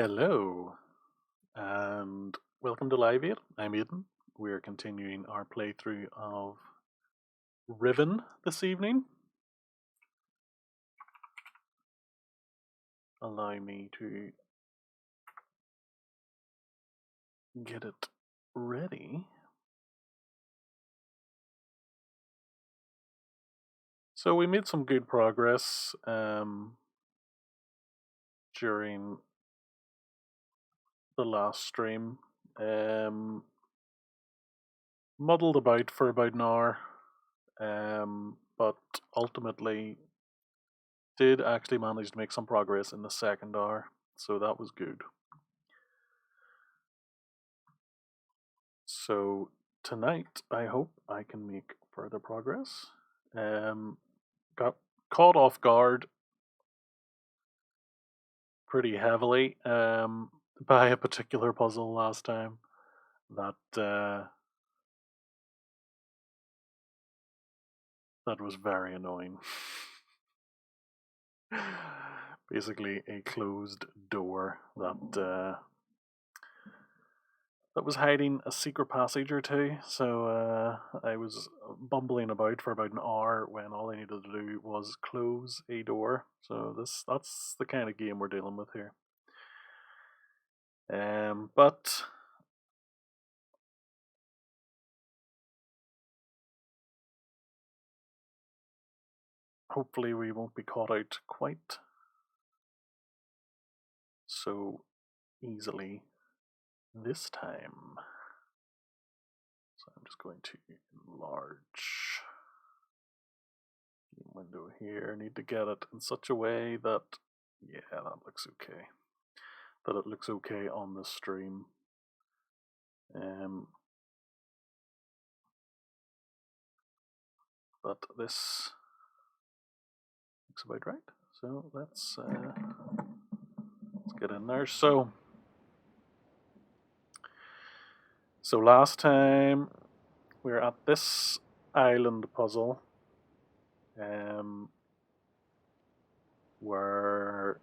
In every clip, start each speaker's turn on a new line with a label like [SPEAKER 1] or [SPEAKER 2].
[SPEAKER 1] Hello, and welcome to Live 8. I'm Aidan. We're continuing our playthrough of Riven this evening. Allow me to get it ready. So we made some good progress during the last stream. Muddled about for about an hour, but ultimately did actually manage to make some progress in the second hour, so that was good. So tonight, I hope I can make further progress. Got caught off guard pretty heavily by a particular puzzle last time that that was very annoying. Basically, a closed door that was hiding a secret passage or two. So I was bumbling about for about an hour when all I needed to do was close a door. So that's the kind of game we're dealing with here. But hopefully we won't be caught out quite so easily this time. So I'm just going to enlarge the window here. I need to get it in such a way that, yeah, that looks okay. That it looks okay on the stream. But this looks about right. So let's get in there. So last time we were at this island puzzle, where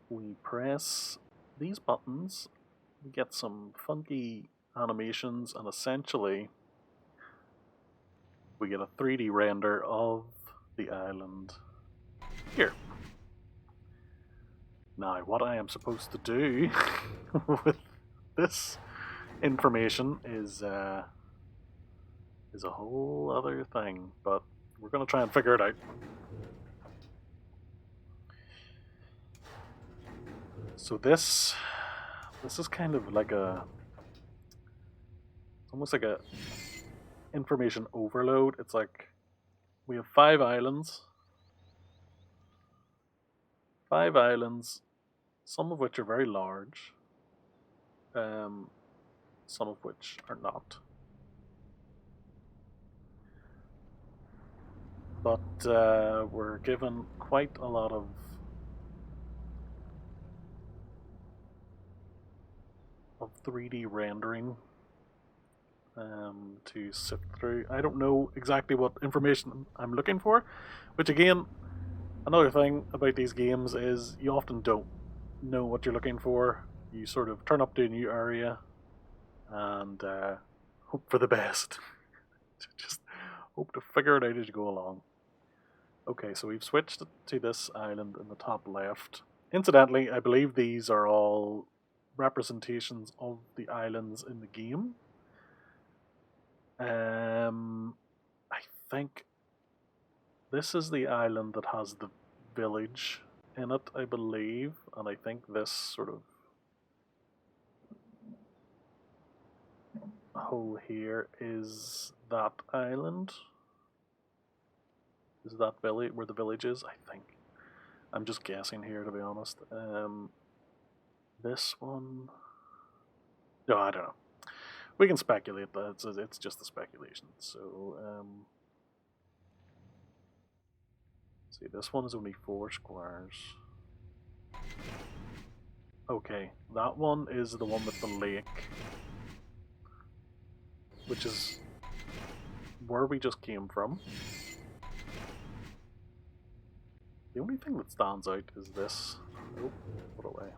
[SPEAKER 1] we press these buttons, we get some funky animations, and essentially we get a 3D render of the island here. Now, what I am supposed to do with this information is a whole other thing, but we're going to try and figure it out. So this is kind of like it's almost like a information overload. It's like we have 5 islands, some of which are very large, some of which are not. But we're given quite a lot of of 3D rendering to sift through. I don't know exactly what information I'm looking for, which again, another thing about these games is you often don't know what you're looking for. You sort of turn up to a new area and hope for the best. Just hope to figure it out as you go along. Okay, so we've switched to this island in the top left. Incidentally, I believe these are all representations of the islands in the game. I think this is the island that has the village in it, I believe, and I think this sort of hole here is that island. Is that village where the village is? I think. I'm just guessing here, to be honest. This one. No, I don't know. We can speculate, but it's just a speculation. So, see, this one is only 4 squares. Okay, that one is the one with the lake, which is where we just came from. The only thing that stands out is this. Oh, put away.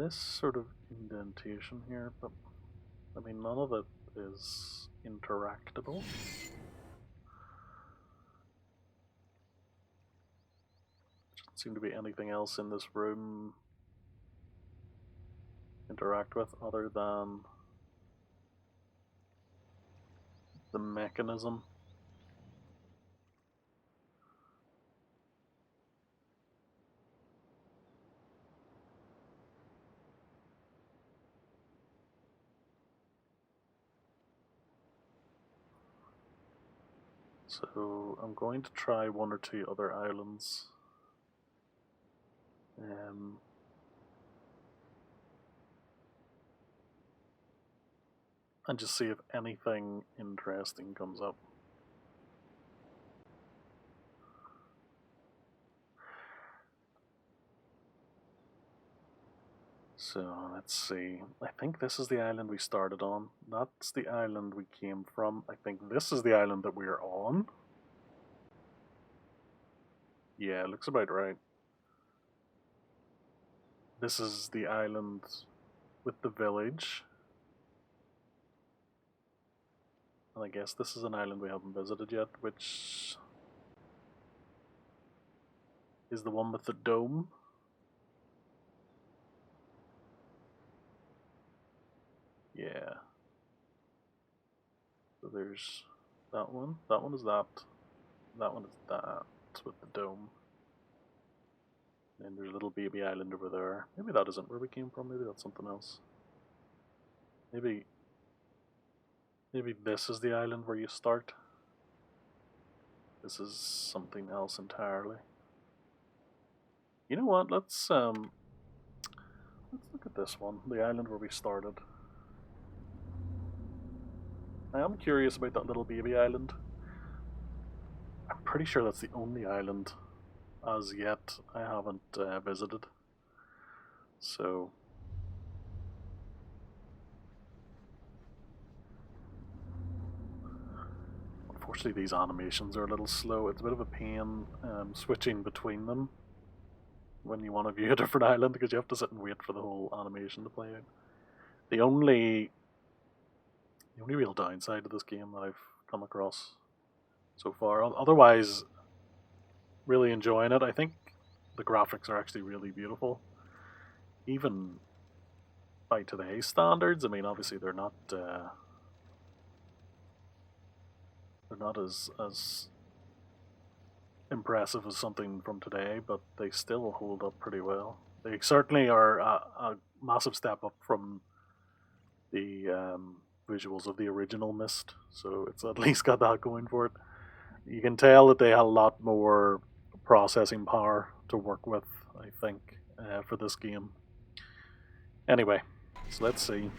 [SPEAKER 1] this sort of indentation here, but I mean, none of it is interactable. Doesn't seem to be anything else in this room to interact with other than the mechanism. So I'm going to try one or two other islands. And just see if anything interesting comes up. So let's see. I think this is the island we started on. That's the island we came from. I think this is the island that we're on. Yeah, looks about right. This is the island with the village. And I guess this is an island we haven't visited yet, which is the one with the dome. Yeah. So there's that one. That one is that. That one is that with the dome. And there's a little baby island over there. Maybe that isn't where we came from. Maybe that's something else. Maybe this is the island where you start. This is something else entirely. You know what? Let's look at this one. The island where we started. I am curious about that little baby island. I'm pretty sure that's the only island as yet I haven't visited. So unfortunately these animations are a little slow. It's a bit of a pain switching between them when you want to view a different island because you have to sit and wait for the whole animation to play out. The only real downside to this game that I've come across so far, otherwise really enjoying it. I think the graphics are actually really beautiful, even by today's standards. I mean, obviously they're not as impressive as something from today, but they still hold up pretty well. They certainly are a massive step up from the visuals of the original Myst, so it's at least got that going for it. You can tell that they had a lot more processing power to work with, I think, for this game. Anyway, so let's see.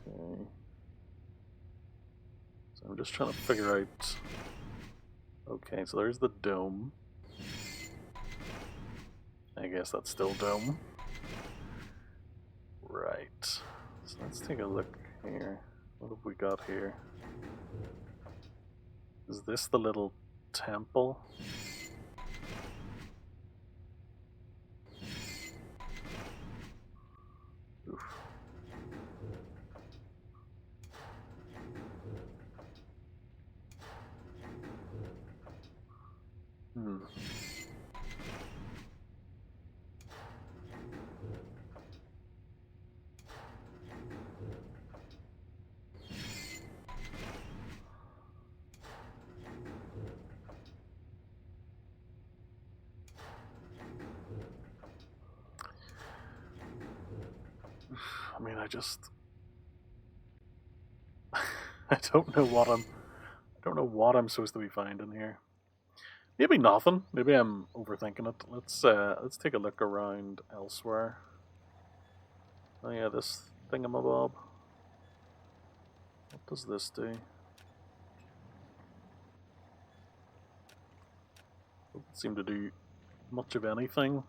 [SPEAKER 1] Okay. So I'm just trying to figure out. Okay, so there's the dome. I guess that's still dome. Right. So let's take a look here. What have we got here? Is this the little temple? Oof. I mean, I I don't know what I'm supposed to be finding here. Maybe nothing. Maybe I'm overthinking it. Let's take a look around elsewhere. Oh yeah, this thingamabob. What does this do? Doesn't seem to do much of anything.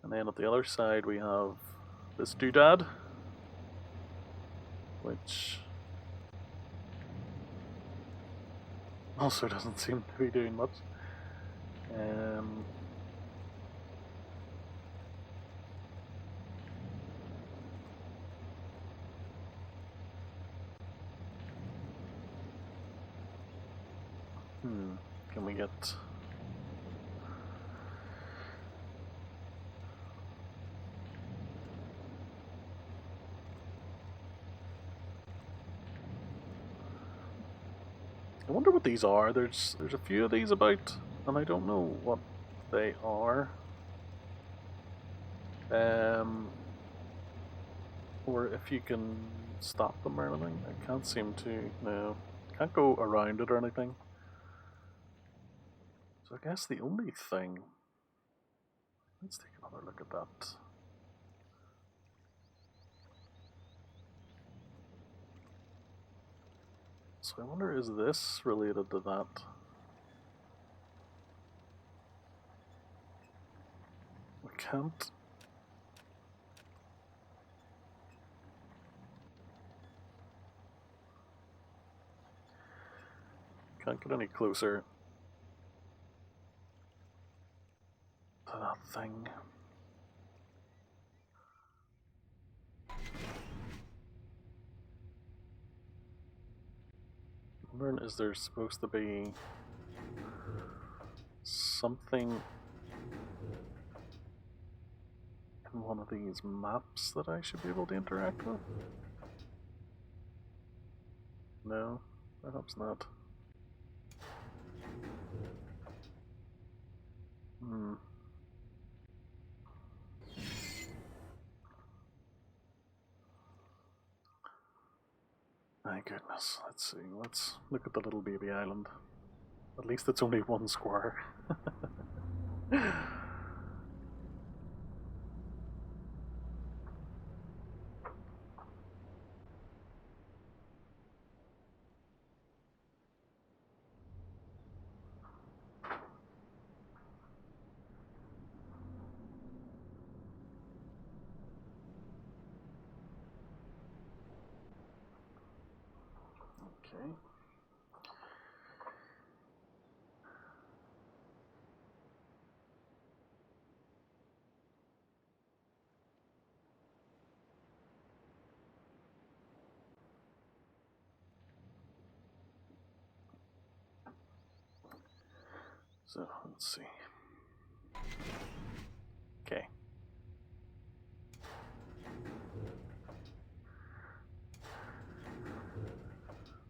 [SPEAKER 1] And then at the other side we have this doodad, which also doesn't seem to be doing much. Can we get... I wonder what these are. There's a few of these about, and I don't know what they are. Or if you can stop them or anything. I can't seem to. No, can't go around it or anything. So I guess the only thing. Let's take another look at that. So I wonder, is this related to that? We can't. Can't get any closer to that thing. I'm wondering, is there supposed to be something in one of these maps that I should be able to interact with? No, perhaps not. My goodness, let's see, let's look at the little baby island. At least it's only one square. Okay. So, let's see. Okay.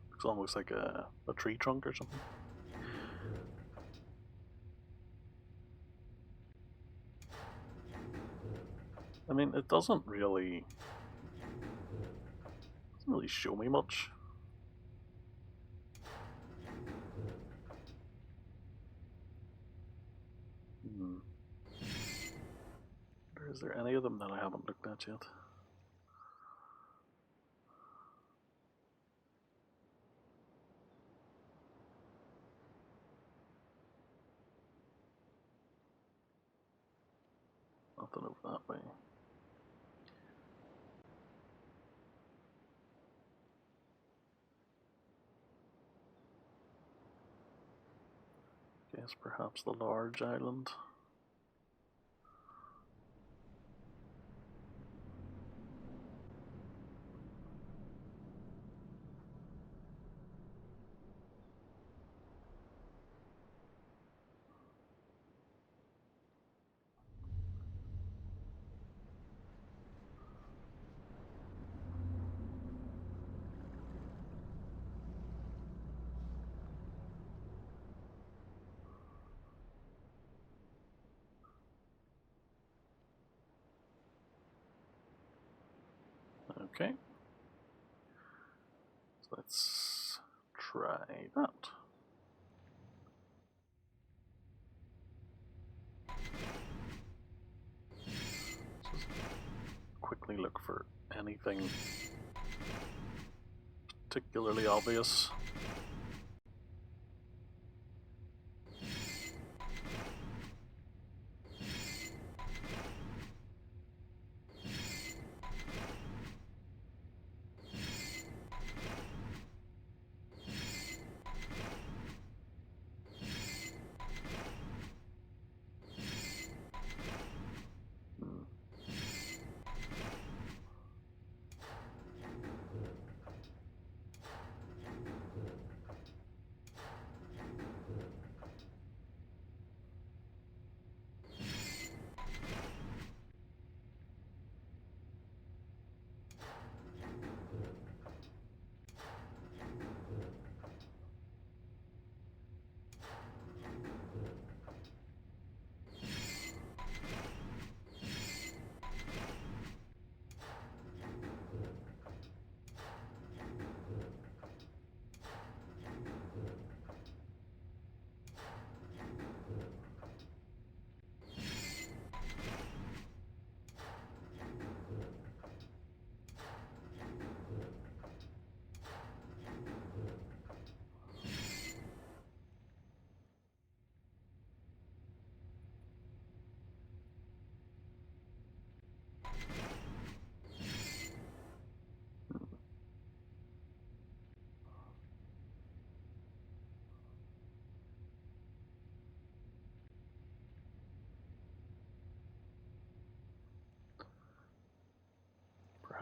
[SPEAKER 1] Looks almost like a tree trunk or something. I mean, it doesn't really show me much. Is there any of them that I haven't looked at yet? Nothing over that way. Guess perhaps the large island. Okay. So let's try that. Just quickly look for anything particularly obvious.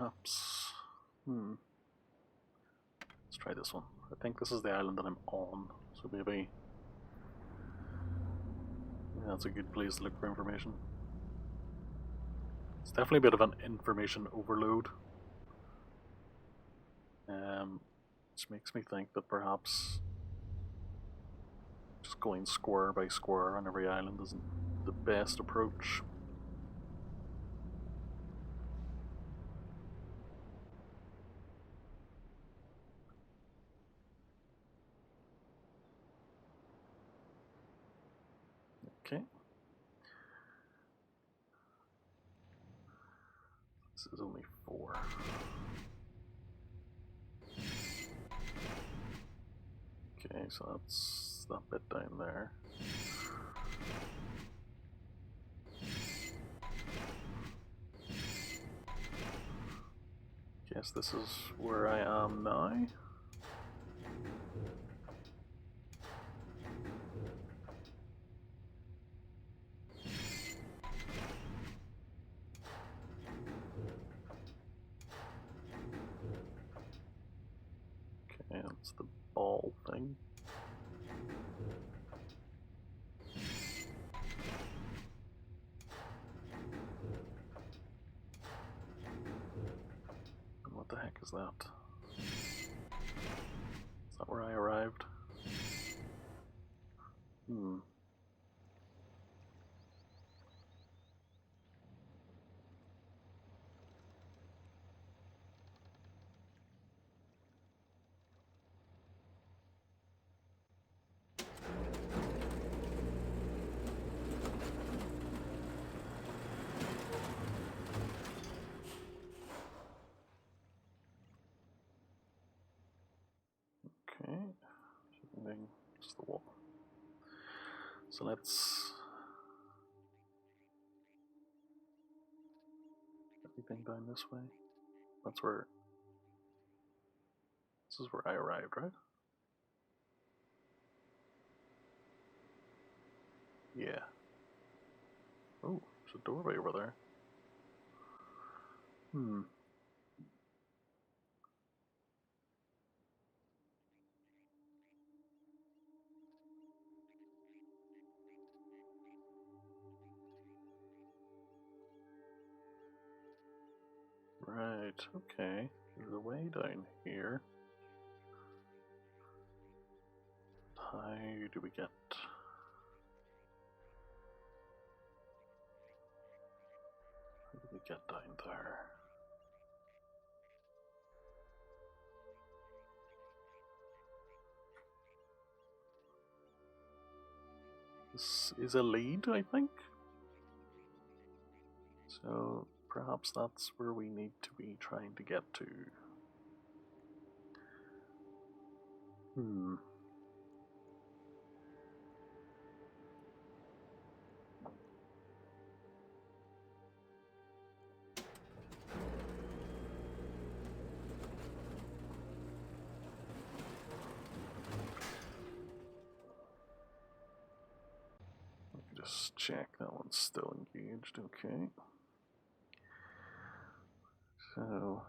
[SPEAKER 1] perhaps... Let's try this one. I think this is the island that I'm on, so maybe that's a good place to look for information. It's definitely a bit of an information overload. Which makes me think that perhaps just going square by square on every island isn't the best approach. Okay. This is only 4. Okay, so that's that bit down there. Guess this is where I am now. Okay, that's the ball thing. What the heck is that? Is that where I arrived? Okay, just the wall. So let's everything down this way. That's where. This is where I arrived, right? Yeah. Oh, there's a doorway over there. Right, okay. There's a way down here. How do we get... How do we get down there? This is a lead, I think. So perhaps that's where we need to be trying to get to. Just check that one's still engaged, okay. So...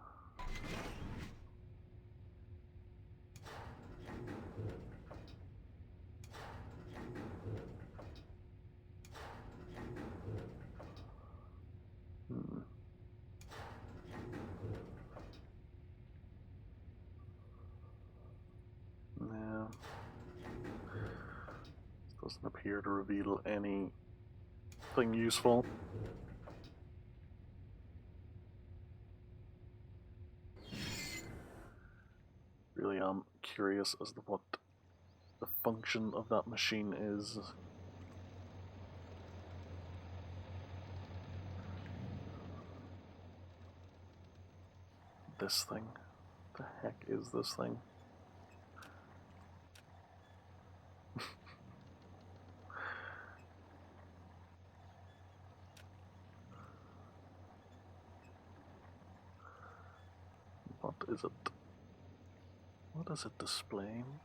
[SPEAKER 1] Yeah. This doesn't appear to reveal anything useful. Really am curious as to what the function of that machine is. This thing. What the heck is this thing? What is it? What is it displaying?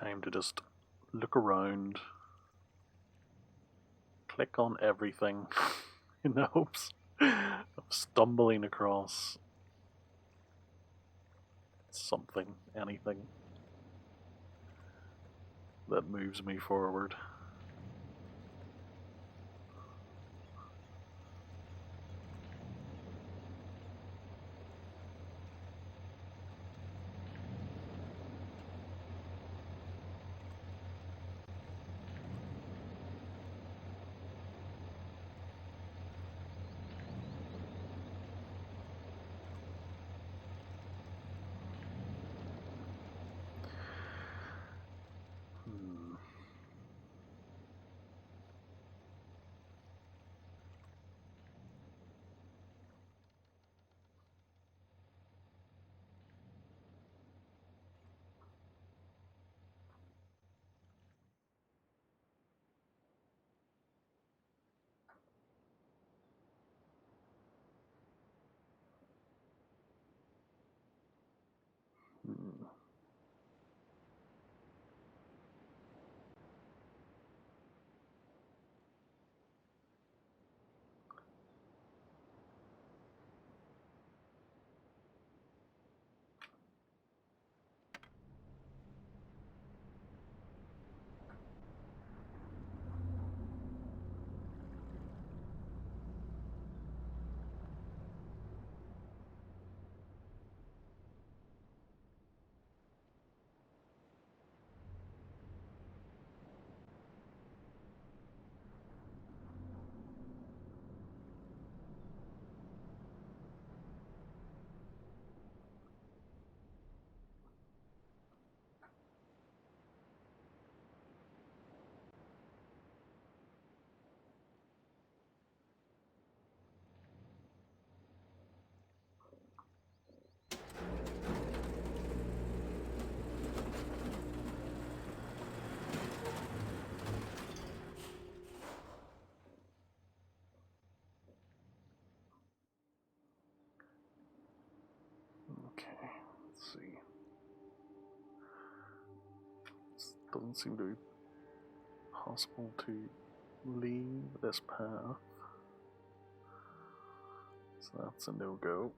[SPEAKER 1] time to just look around, click on everything in the hopes of stumbling across something, anything that moves me forward. Okay, let's see. It doesn't seem to be possible to leave this path, so that's a no-go.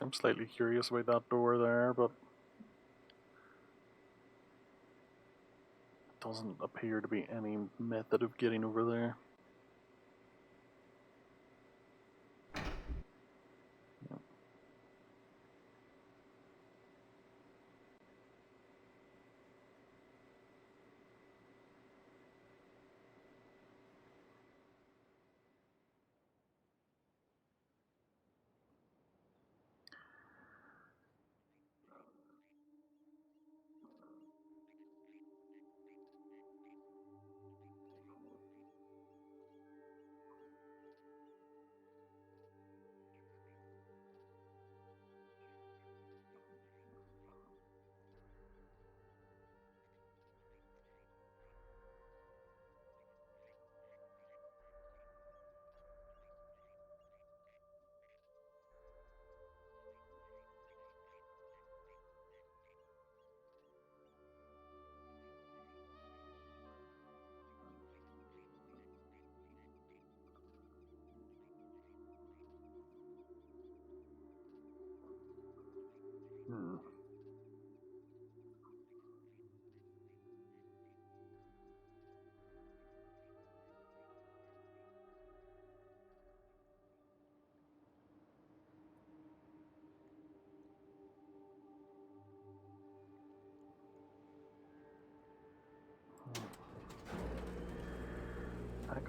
[SPEAKER 1] I'm slightly curious about that door there, but it doesn't appear to be any method of getting over there. Yep.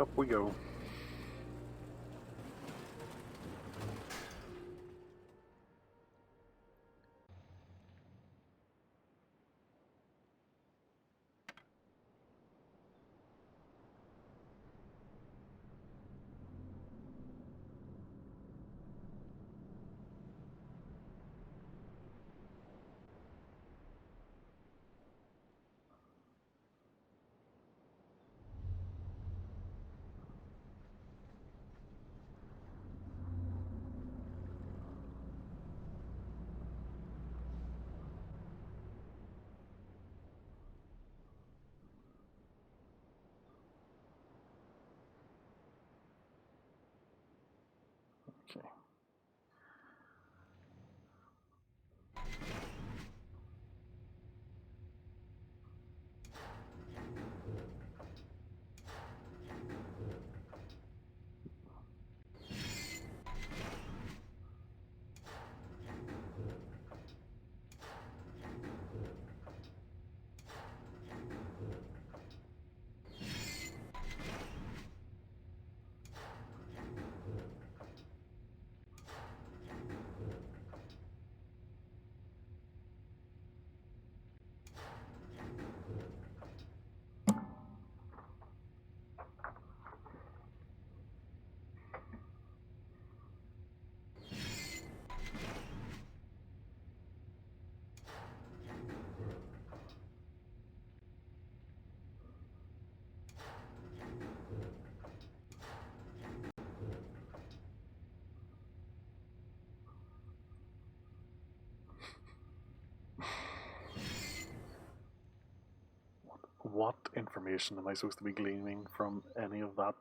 [SPEAKER 1] up we go. Okay. What information am I supposed to be gleaning from any of that?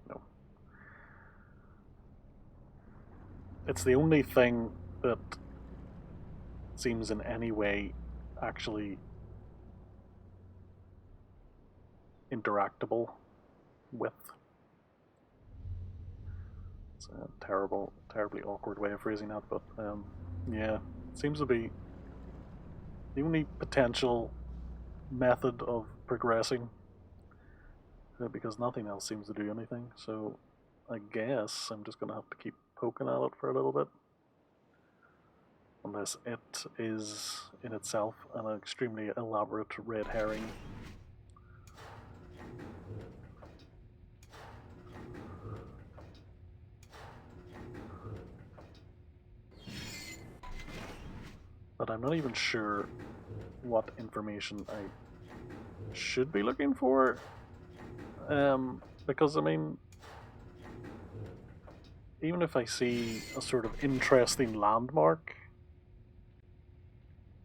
[SPEAKER 1] No. It's the only thing that seems in any way actually interactable with. It's a terribly awkward way of phrasing that, but yeah, it seems to be the only potential method of progressing because nothing else seems to do anything. So I guess I'm just going to have to keep poking at it for a little bit. Unless it is in itself an extremely elaborate red herring. But I'm not even sure what information I should be looking for. Because, I mean, even if I see a sort of interesting landmark,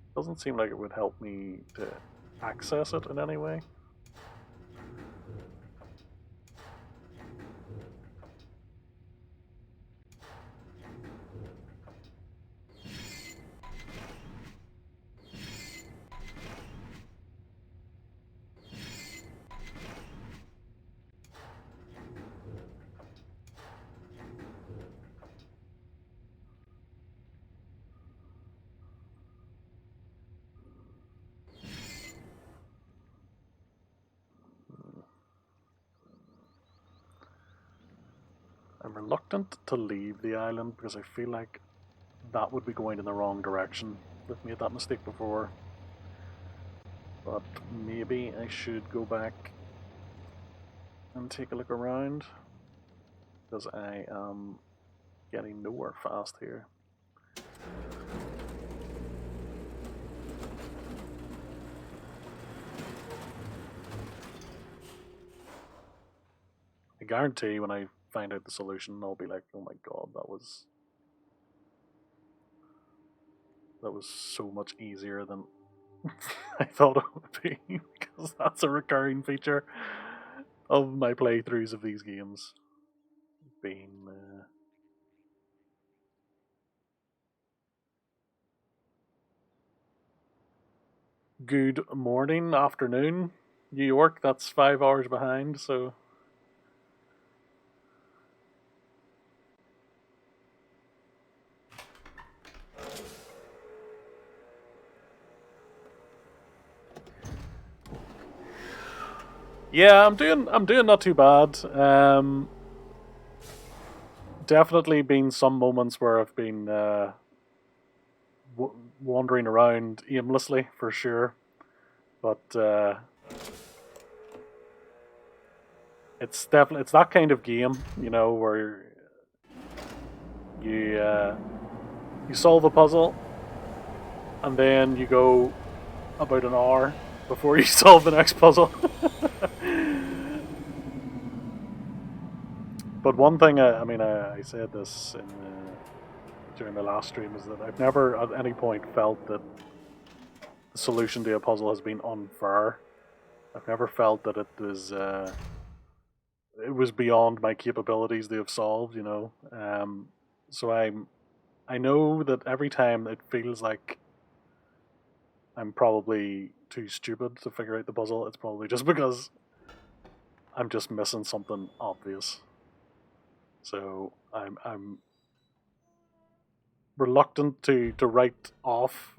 [SPEAKER 1] it doesn't seem like it would help me to access it in any way. I'm reluctant to leave the island because I feel like that would be going in the wrong direction. I've made that mistake before. But maybe I should go back and take a look around because I am getting nowhere fast here. I guarantee when I find out the solution, I'll be like, "Oh my god, that was so much easier than I thought it would be," because that's a recurring feature of my playthroughs of these games. Being good morning, afternoon, New York. That's 5 hours behind, so. Yeah, I'm doing not too bad. Definitely been some moments where I've been wandering around aimlessly for sure, but it's that kind of game, you know, where you you solve a puzzle and then you go about an hour before you solve the next puzzle. But one thing, I mean, I said this during the last stream, is that I've never at any point felt that the solution to a puzzle has been unfair. I've never felt that it was beyond my capabilities to have solved. You know, so I know that every time it feels like I'm probably too stupid to figure out the puzzle, it's probably just because I'm just missing something obvious. So I'm reluctant to write off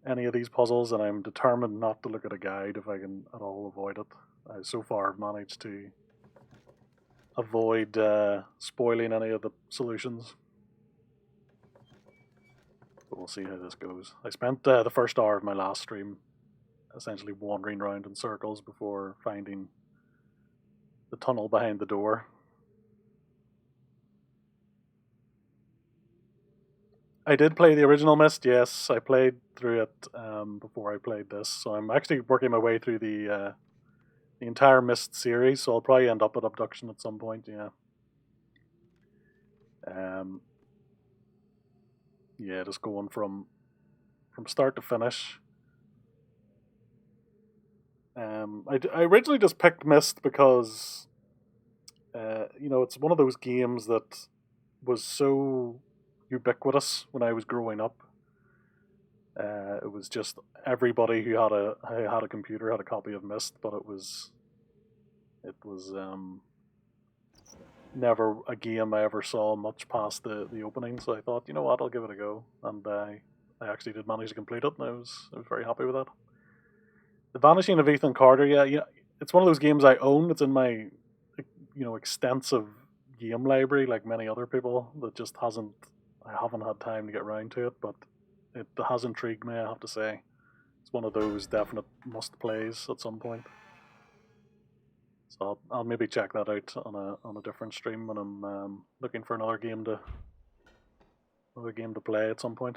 [SPEAKER 1] any of these puzzles, and I'm determined not to look at a guide if I can at all avoid it. I so far have managed to avoid spoiling any of the solutions, but we'll see how this goes. I spent the first hour of my last stream essentially wandering around in circles before finding the tunnel behind the door. I did play the original Myst, yes. I played through it before I played this, so I'm actually working my way through the entire Myst series. So I'll probably end up at Abduction at some point. Yeah. Um, yeah, just going from start to finish. I originally just picked Myst because you know, it's one of those games that was so ubiquitous when I was growing up. It was just everybody who had a computer had a copy of Myst, but it was never a game I ever saw much past the opening. So I thought, you know what, I'll give it a go, and I actually did manage to complete it, and I was very happy with that. The Vanishing of Ethan Carter, yeah, it's one of those games I own. It's in my extensive game library, like many other people. That just hasn't I haven't had time to get around to it, but it has intrigued me. I have to say, it's one of those definite must plays at some point. So I'll maybe check that out on a different stream when I'm looking for another game to play at some point.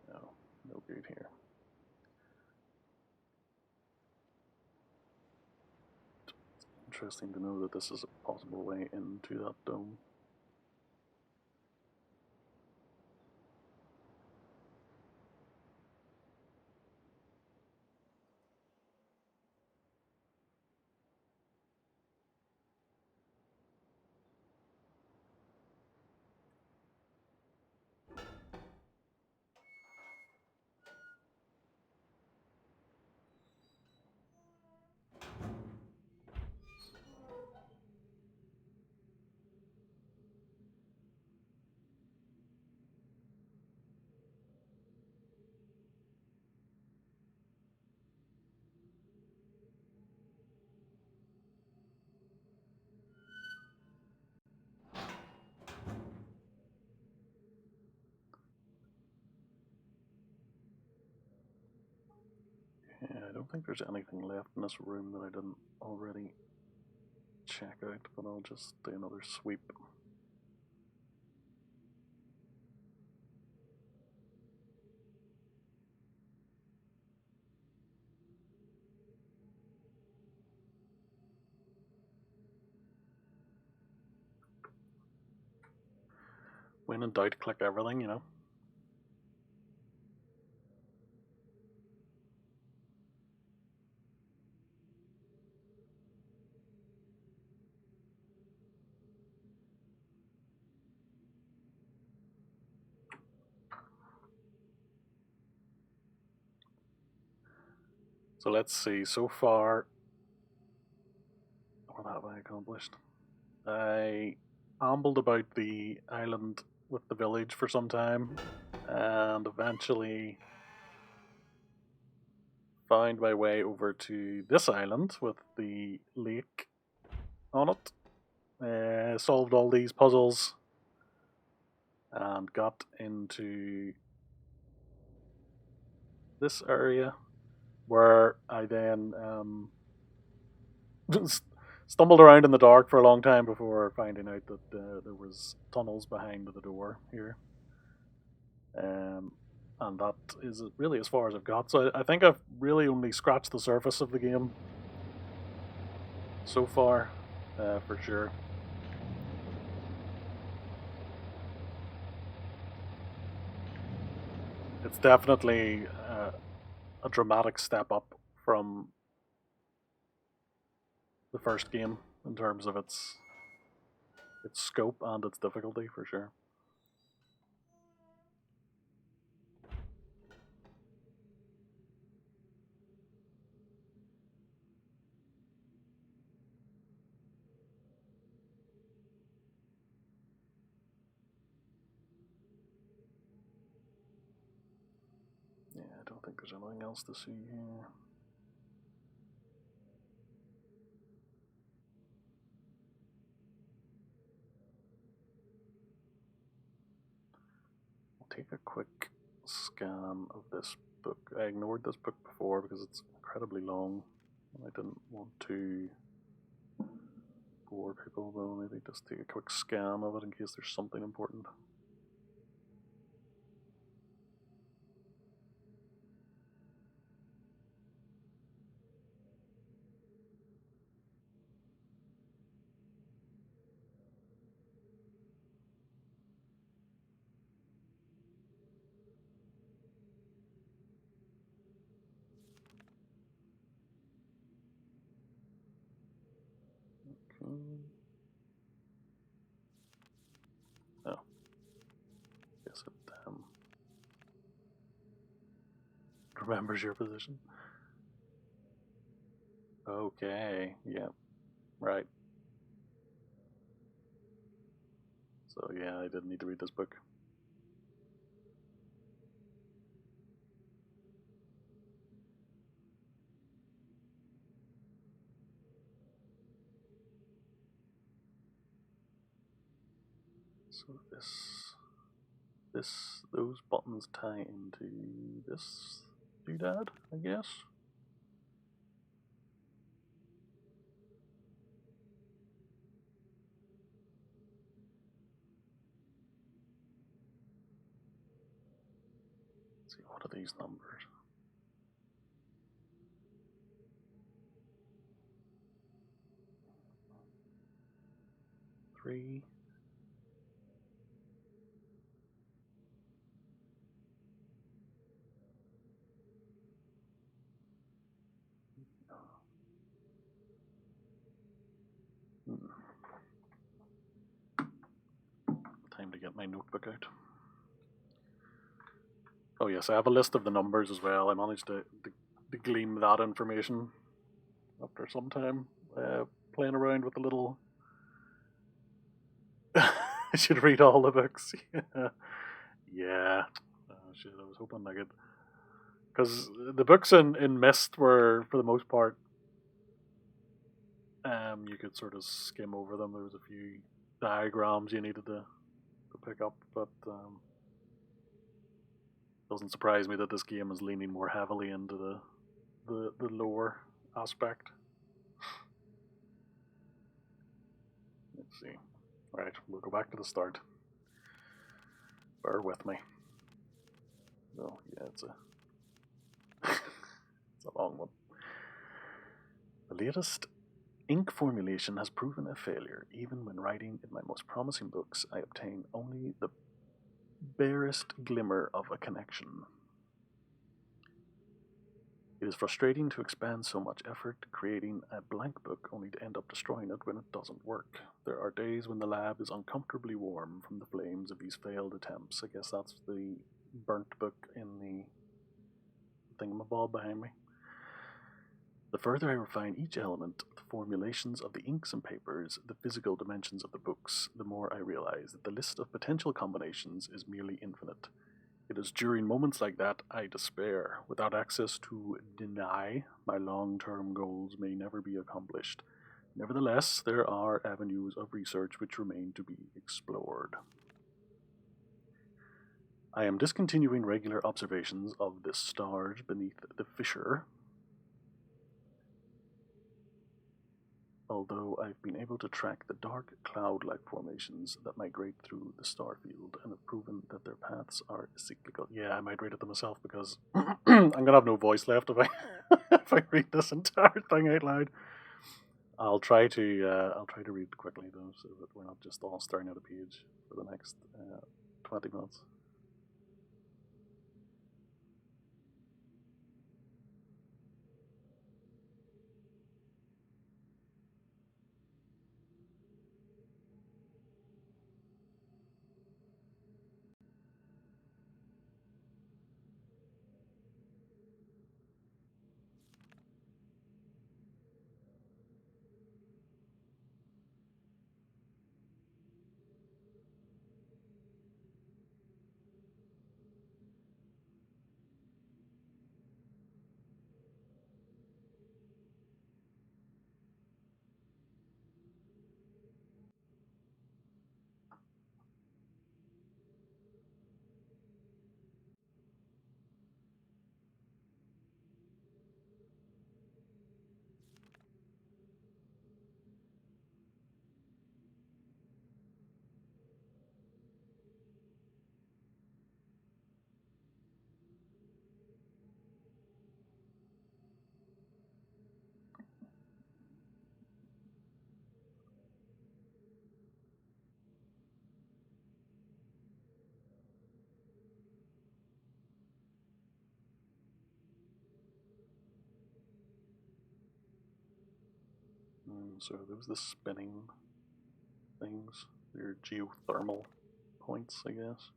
[SPEAKER 1] No, no good here. Interesting to know that this is a possible way into that dome. Yeah, I don't think there's anything left in this room that I didn't already check out, but I'll just do another sweep. When in doubt, click everything, you know. So let's see. So far, what have I accomplished? I ambled about the island with the village for some time, and eventually found my way over to this island with the lake on it. Solved all these puzzles and got into this area where I then stumbled around in the dark for a long time before finding out that there was tunnels behind the door here. And that is really as far as I've got. So I think I've really only scratched the surface of the game so far, for sure. It's definitely a dramatic step up from the first game in terms of its scope and its difficulty, for sure. Yeah, I don't think there's anything else to see here. I'll take a quick scan of this book. I ignored this book before because it's incredibly long, and I didn't want to bore people, but I'll maybe just take a quick scan of it in case there's something important. Okay. Oh, guess it remembers your position. Okay, yeah, right. So yeah, I didn't need to read this book. So those buttons tie into this doodad, I guess. Let's see, what are these numbers? 3. Hmm. Time to get my notebook out. Oh yes, I have a list of the numbers as well. I managed to glean that information after some time playing around with the little. I should read all the books. Yeah. Shit, I was hoping I could. Because the books in Myst were, for the most part, you could sort of skim over them. There was a few diagrams you needed to pick up, but doesn't surprise me that this game is leaning more heavily into the lore aspect. Let's see. Alright, we'll go back to the start. Bear with me. Oh, yeah, it's a long one. The latest ink formulation has proven a failure. Even when writing in my most promising books, I obtain only the barest glimmer of a connection. It is frustrating to expend so much effort creating a blank book only to end up destroying it when it doesn't work. There are days when the lab is uncomfortably warm from the flames of these failed attempts. I guess that's the burnt book in the thingamabob behind me. The further I refine each element, the formulations of the inks and papers, the physical dimensions of the books, the more I realize that the list of potential combinations is merely infinite. It is during moments like that I despair. Without access to deny, my long term goals may never be accomplished. Nevertheless, there are avenues of research which remain to be explored. I am discontinuing regular observations of the stars beneath the fissure, although I've been able to track the dark cloud-like formations that migrate through the star field and have proven that their paths are cyclical. Yeah, I migrated them myself because I'm gonna have no voice left if I if I read this entire thing out loud. I'll try to read quickly though, so that we're not just all staring at a page for the next 20 minutes. So those the spinning things. They're geothermal points, I guess.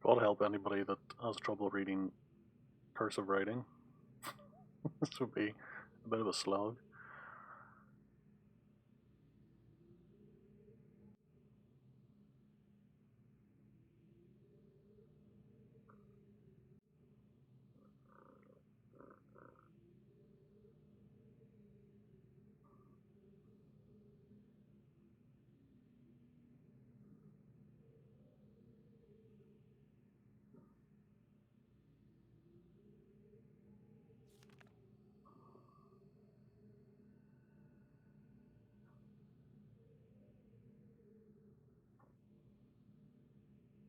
[SPEAKER 1] God help anybody that has trouble reading cursive writing. This would be a bit of a slog.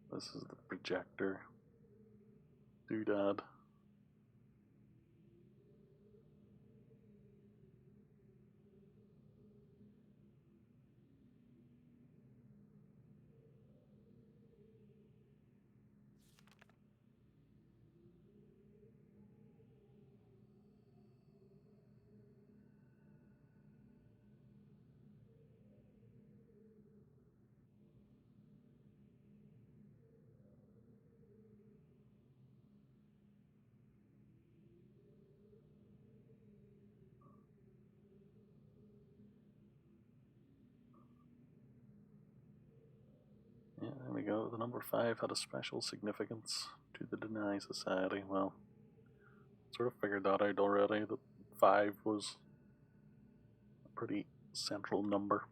[SPEAKER 1] This is the projector doodad. Yeah, there we go. The number 5 had a special significance to the Deny Society. Well, sort of figured that out already, that 5 was a pretty central number.